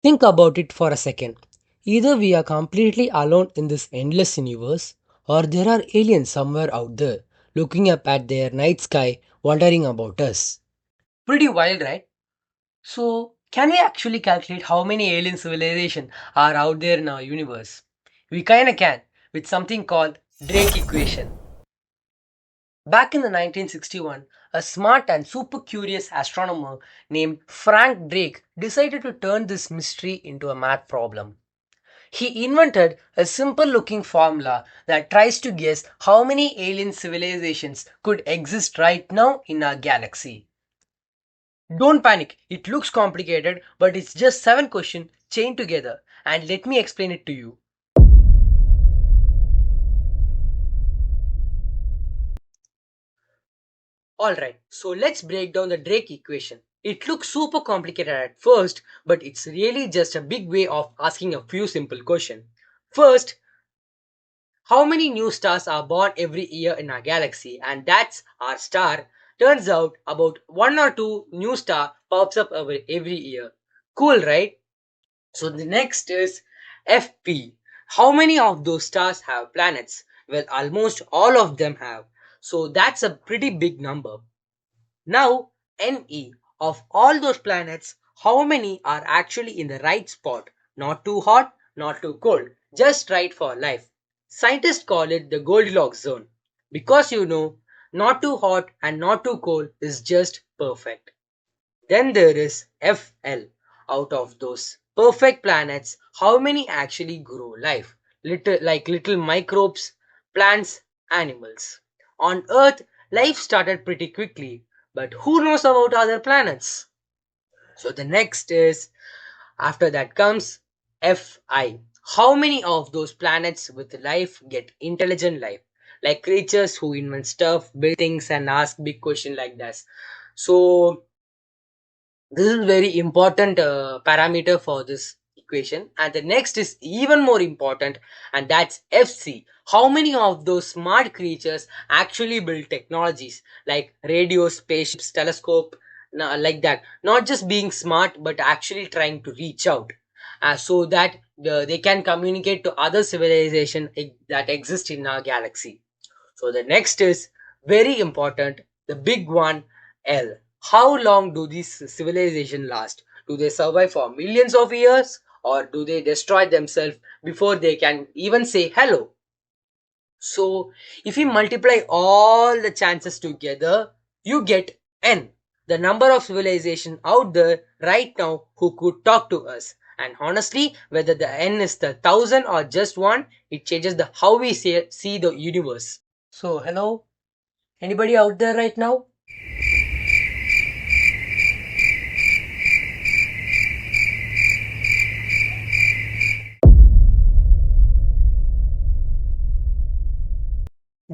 Think about it for a second. Either we are completely alone in this endless universe, or there are aliens somewhere out there looking up at their night sky, wondering about us. Pretty wild, right? So, can we actually calculate how many alien civilizations are out there in our universe? We kinda can, with something called Drake equation. Back in the 1961, a smart and super curious astronomer named Frank Drake decided to turn this mystery into a math problem. He invented a simple looking formula that tries to guess how many alien civilizations could exist right now in our galaxy. Don't panic, it looks complicated, but it's just 7 questions chained together, and let me explain it to you. Alright, so let's break down the Drake equation. It looks super complicated at first, but it's really just a big way of asking a few simple questions. First, how many new stars are born every year in our galaxy? And that's our star. Turns out about one or two new star pops up every year. Cool, right? So the next is FP. How many of those stars have planets? Well, almost all of them have. So that's a pretty big number. Now, NE, of all those planets, how many are actually in the right spot? Not too hot, not too cold, just right for life. Scientists call it the Goldilocks zone because not too hot and not too cold is just perfect. Then there is FL. Out of those perfect planets, how many actually grow life? Little microbes, plants, animals. On Earth, life started pretty quickly, but who knows about other planets? So the next is, after that comes FI. How many of those planets with life get intelligent life? Like creatures who invent stuff, build things, and ask big questions like this. So this is very important parameter for this equation, and the next is even more important, and that's FC. How many of those smart creatures actually build technologies like radios, spaceships, telescope, like that? Not just being smart, but actually trying to reach out, so that they can communicate to other civilization that exist in our galaxy. So the next is very important, the big one, L. How long do these civilizations last? Do they survive for millions of years, or do they destroy themselves before they can even say hello? So if we multiply all the chances together, you get N, the number of civilizations out there right now who could talk to us. And honestly, whether the N is the thousand or just one, it changes the how we see the universe. So, hello? Anybody out there right now?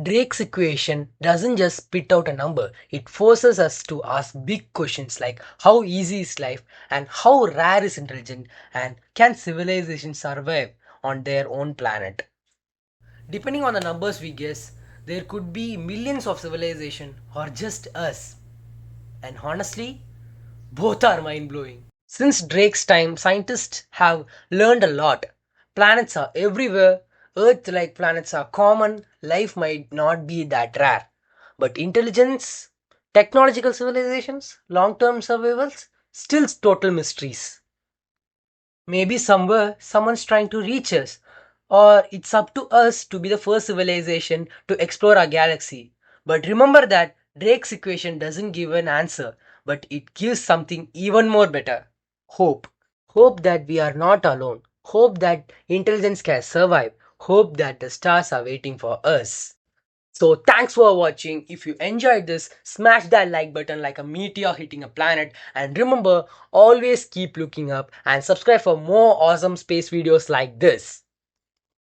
Drake's equation doesn't just spit out a number, it forces us to ask big questions like how easy is life, and how rare is intelligence, and can civilization survive on their own planet? Depending on the numbers we guess, there could be millions of civilization or just us. And honestly, both are mind blowing. Since Drake's time, scientists have learned a lot. Planets are everywhere, Earth like planets are common, life might not be that rare. But intelligence, technological civilizations, long term survivals, still total mysteries. Maybe somewhere someone's trying to reach us, or it's up to us to be the first civilization to explore our galaxy. But remember that Drake's equation doesn't give an answer, but it gives something even more better: hope. Hope that we are not alone. Hope that intelligence can survive. Hope that the stars are waiting for us. So thanks for watching. If you enjoyed this, smash that like button like a meteor hitting a planet. And remember, always keep looking up and subscribe for more awesome space videos like this.